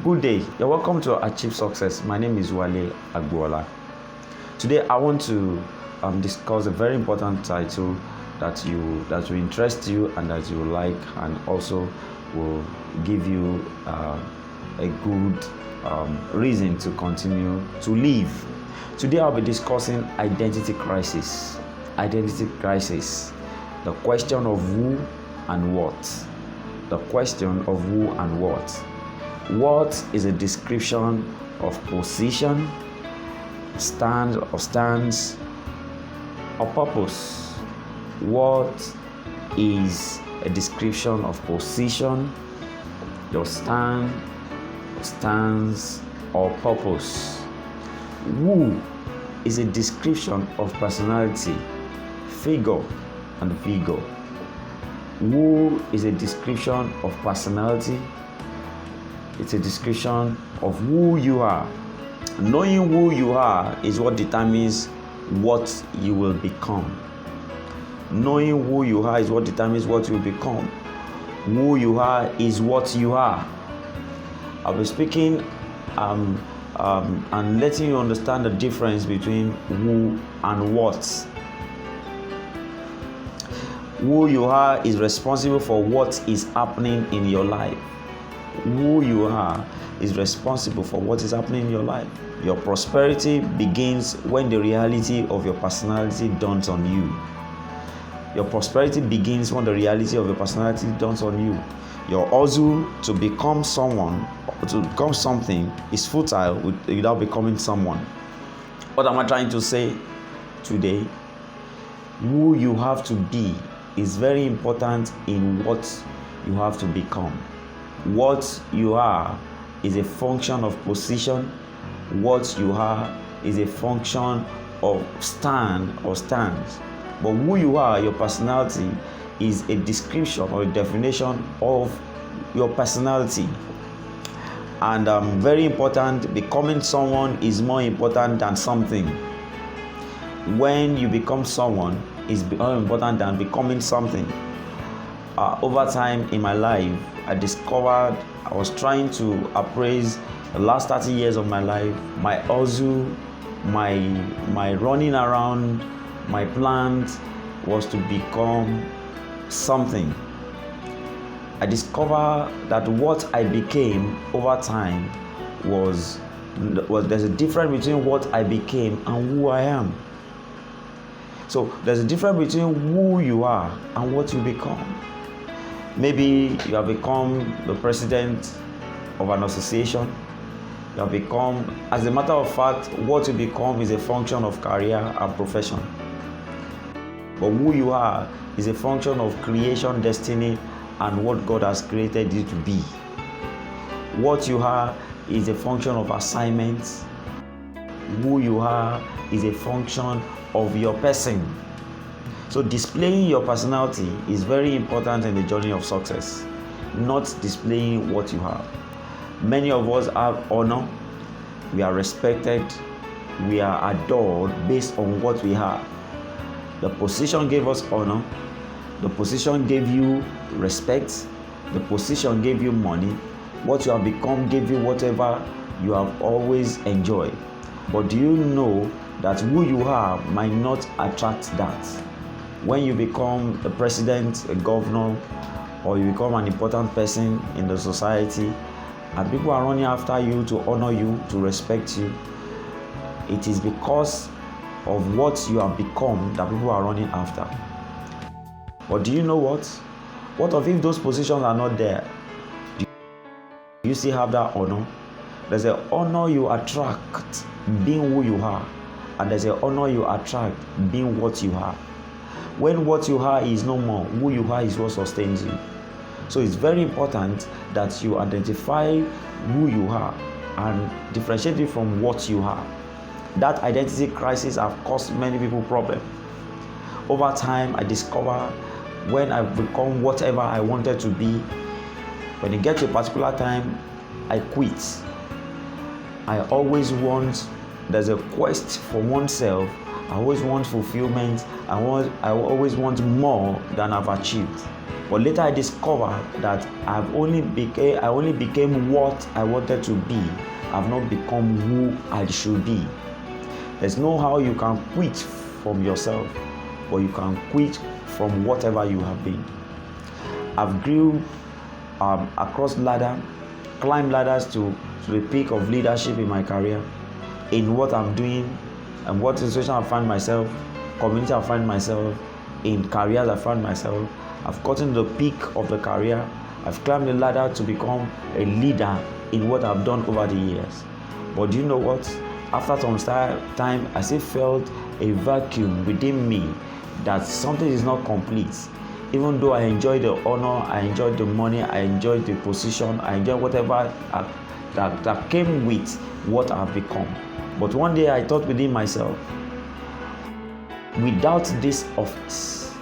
Good day, you're welcome to Achieve Success. My name is Wale Agbuola. Today I want to discuss a very important title that will interest you and that you will like, and also will give you a good reason to continue to live. Today I'll be discussing identity crisis. Identity crisis. The question of who and what. The question of who and what. What is a description of position, stance or purpose? What is a description of position, your stance or purpose? Who is a description of personality, figure and vigor. Who is a description of personality. It's a description of who you are. Knowing who you are is what determines what you will become. Knowing who you are is what determines what you will become. Who you are is what you are. I'll be speaking and letting you understand the difference between who and what. Who you are is responsible for what is happening in your life. Who you are is responsible for what is happening in your life. Your prosperity begins when the reality of your personality dawns on you. Your prosperity begins when the reality of your personality dawns on you. Your hustle to become someone, to become something, is futile without becoming someone. What am I trying to say today? Who you have to be is very important in what you have to become. What you are is a function of position. What you are is a function of stand or stance. But who you are, your personality, is a description or a definition of your personality. And very important, becoming someone is more important than something. When you become someone, is more important than becoming something. Over time in my life, I discovered I was trying to appraise the last 30 years of my life, my hustle, my running around, my plans was to become something. I discovered that what I became over time was there's a difference between what I became and who I am. So there's a difference between who you are and what you become. Maybe you have become the president of an association. You have become, as a matter of fact, what you become is a function of career and profession. But who you are is a function of creation, destiny, and what God has created you to be. What you are is a function of assignments. Who you are is a function of your person. So displaying your personality is very important in the journey of success, not displaying what you have. Many of us have honor, we are respected, we are adored based on what we have. The position gave us honor, the position gave you respect, the position gave you money. What you have become gave you whatever you have always enjoyed. But do you know that who you are might not attract that? When you become a president, a governor, or you become an important person in the society, and people are running after you to honor you, to respect you, it is because of what you have become that people are running after. But do you know what? What if those positions are not there? Do you still have that honor? There's an honor you attract being who you are, and there's an honor you attract being what you are. When what you are is no more, who you are is what sustains you. So it's very important that you identify who you are and differentiate it from what you are. That identity crisis have caused many people problems. Over time, I discovered when I've become whatever I wanted to be, when it gets to a particular time, I quit. I always want, there's a quest for oneself I always want fulfillment. I always want more than I've achieved. But later I discovered that I only became what I wanted to be. I've not become who I should be. There's no how you can quit from yourself, but you can quit from whatever you have been. I've grew across ladder, climbed ladders to the peak of leadership in my career, in what I'm doing, and what situation I find myself, community I find myself, in careers I find myself. I've gotten to the peak of the career. I've climbed the ladder to become a leader in what I've done over the years. But do you know what? After some time, I still felt a vacuum within me that something is not complete. Even though I enjoy the honor, I enjoy the money, I enjoy the position, I enjoy whatever that came with what I've become. But one day I thought within myself, without this office,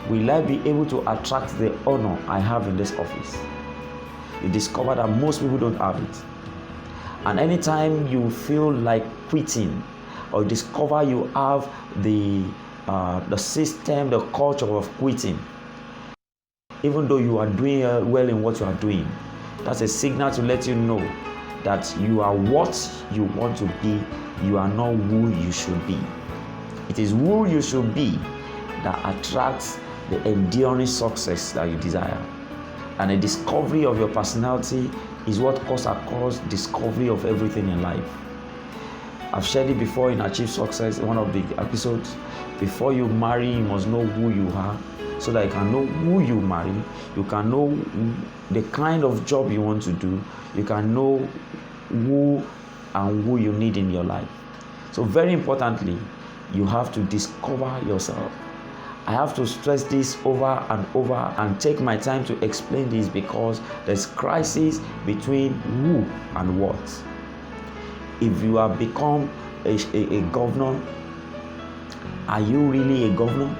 will I be able to attract the honor I have in this office? You discover that most people don't have it. And anytime you feel like quitting, or discover you have the system, the culture of quitting, even though you are doing well in what you are doing, that's a signal to let you know that you are what you want to be. You are not who you should be. It is who you should be that attracts the enduring success that you desire. And a discovery of your personality is what causes discovery of everything in life. I've shared it before in Achieve Success, one of the episodes. Before you marry, you must know who you are, so that you can know who you marry. You can know the kind of job you want to do. You can know who and who you need in your life. So very importantly, you have to discover yourself. I have to stress this over and over and take my time to explain this, because there's crisis between who and what. If you have become a governor, are you really a governor?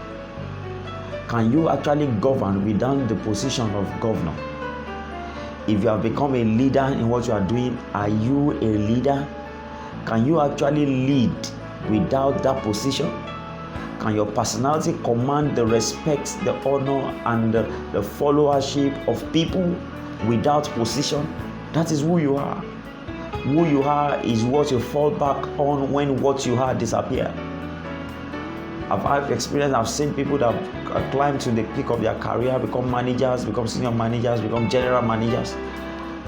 Can you actually govern without the position of governor? If you have become a leader in what you are doing, are you a leader? Can you actually lead without that position? Can your personality command the respect, the honor, and the followership of people without position? That is who you are. Who you are is what you fall back on when what you are disappears. I've had experience, I've seen people that have climbed to the peak of their career, become managers, become senior managers, become general managers.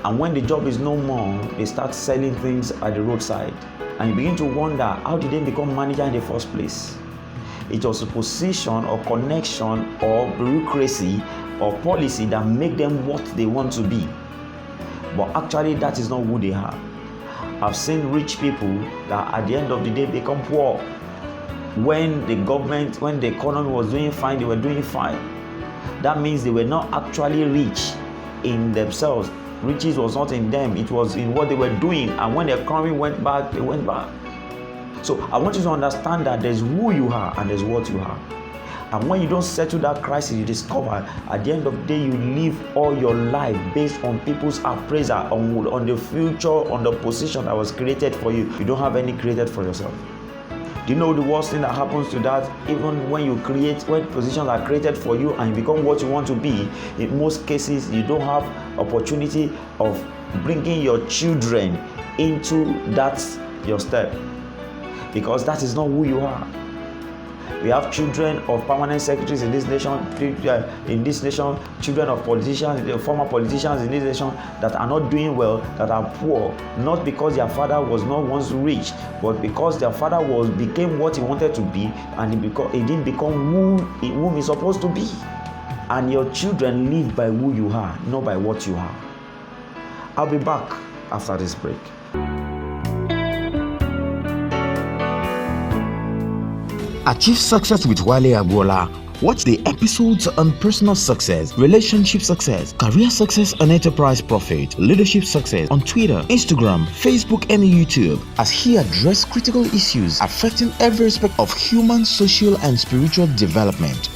And when the job is no more, they start selling things at the roadside. And you begin to wonder, how did they become manager in the first place? It was a position or connection or bureaucracy or policy that make them what they want to be. But actually, that is not who they are. I've seen rich people that at the end of the day become poor. When the economy was doing fine, they were doing fine. That means they were not actually rich in themselves. Riches was not in them, it was in what they were doing. And when the economy went back, they went back. So I want you to understand that there's who you are and there's what you are. And when you don't settle that crisis, you discover at the end of the day, you live all your life based on people's appraisal, on the future, on the position that was created for you. You don't have any created for yourself. Do you know the worst thing that happens to that? Even when positions are created for you and you become what you want to be, in most cases, you don't have opportunity of bringing your children into that your step, because that is not who you are. We have children of permanent secretaries in this nation, children of politicians, former politicians in this nation that are not doing well, that are poor, not because their father was not once rich, but because their father became what he wanted to be, and he didn't become whom he's supposed to be. And your children live by who you are, not by what you are. I'll be back after this break. Achieve Success with Wale Agbola. Watch the episodes on personal success, relationship success, career success and enterprise profit, leadership success on Twitter, Instagram, Facebook and YouTube, as he addresses critical issues affecting every aspect of human, social and spiritual development.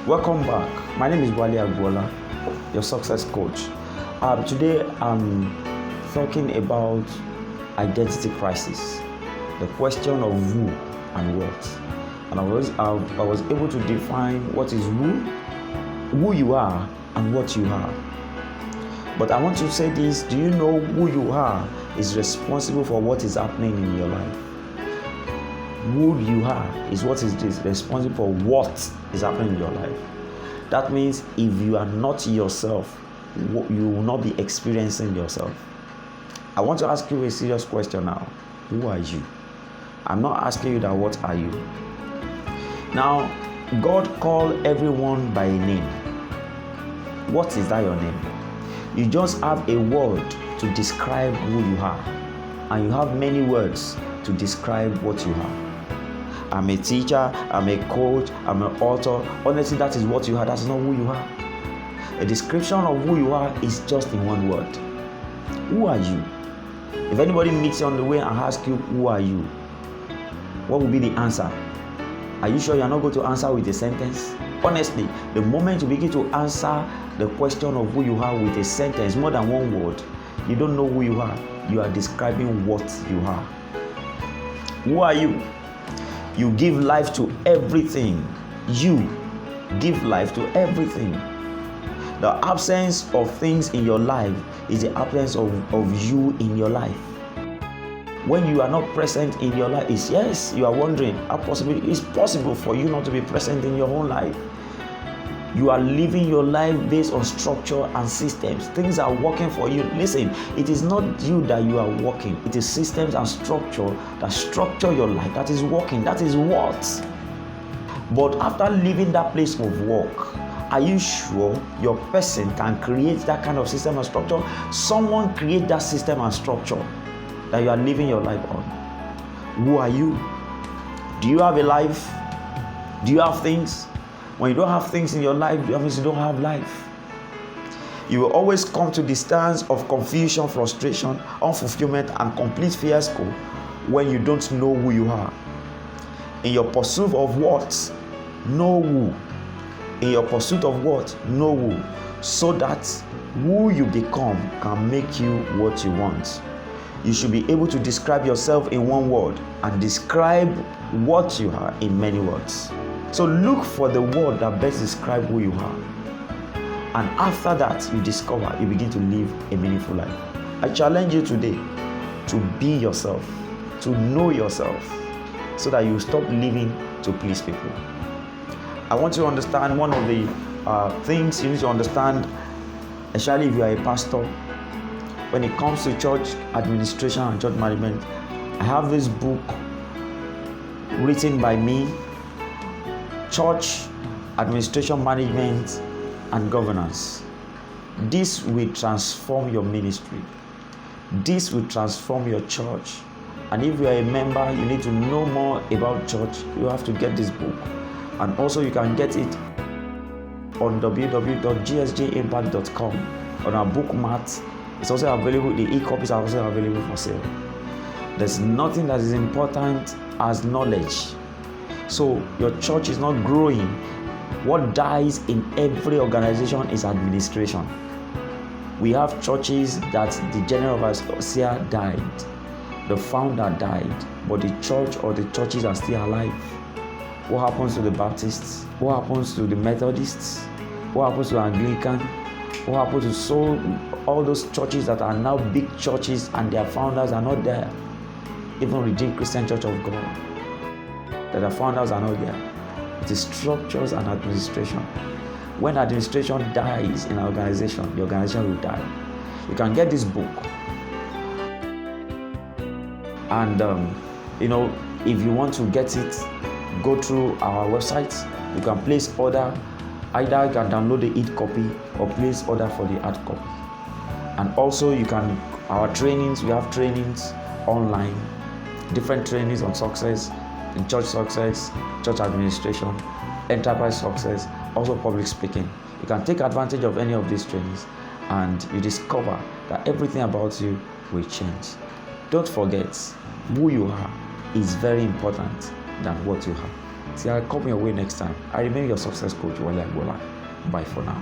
Welcome back. My name is Wale Agbola, your success coach. Today I'm talking about identity crisis, the question of who and what. And I was able to define what is who you are and what you are. But I want to say this: do you know who you are is responsible for what is happening in your life? Who you are is what is responsible for what is happening in your life. That means if you are not yourself, you will not be experiencing yourself. I want to ask you a serious question now. Who are you? I'm not asking you that what are you. Now, God called everyone by a name. What is that your name? You just have a word to describe who you are, and you have many words to describe what you are. I'm a teacher, I'm a coach, I'm an author. Honestly, that is what you are. That's not who you are. A description of who you are is just in one word. Who are you? If anybody meets you on the way and asks you, who are you? What will be the answer? Are you sure you're not going to answer with a sentence? Honestly, the moment you begin to answer the question of who you are with a sentence, more than one word, you don't know who you are. You are describing what you are. Who are you? You give life to everything. You give life to everything. The absence of things in your life is the absence of you in your life. When you are not present in your life, yes, you are wondering how possible it's possible for you not to be present in your own life. You are living your life based on structure and systems. Things are working for you. Listen, it is not you that you are working. It is systems and structure that structure your life that is working. That is what. But after leaving that place of work, are you sure your person can create that kind of system and structure? Someone create that system and structure that you are living your life on. Who are you? Do you have a life? Do you have things? When you don't have things in your life, that means you don't have life. You will always come to the stance of confusion, frustration, unfulfillment, and complete fiasco when you don't know who you are. In your pursuit of what? Know who. In your pursuit of what? Know who. So that who you become can make you what you want. You should be able to describe yourself in one word and describe what you are in many words. So look for the word that best describes who you are. And after that, you discover, you begin to live a meaningful life. I challenge you today to be yourself, to know yourself, so that you stop living to please people. I want you to understand one of the things you need to understand, especially if you are a pastor. When it comes to church administration and church management, I have this book written by me, Church Administration Management and Governance. This will transform your ministry. This will transform your church. And if you are a member, you need to know more about church, you have to get this book. And also you can get it on www.gsjimpact.com on our book mat. It's also available, the e-copies are also available for sale. There's nothing that is important as knowledge. So your church is not growing. What dies in every organization is administration. We have churches that the general overseer died, the founder died, but the church or the churches are still alive. What happens to the Baptists? What happens to the Methodists? What happens to Anglican? What happens to all those churches that are now big churches and their founders are not there? Even Redeemed Christian Church of God, that the founders are not there. It is structures and administration. When administration dies in an organization, the organization will die. You can get this book. And, if you want to get it, go through our website. You can place order. Either you can download the e-copy or place order for the hard copy. And also our trainings, we have trainings online, different trainings on success, in church success, church administration, enterprise success, also public speaking. You can take advantage of any of these trainings and you discover that everything about you will change. Don't forget, who you are is very important than what you have. See, I'll come your way next time. I remain your success coach, Wale Agbola. Bye for now.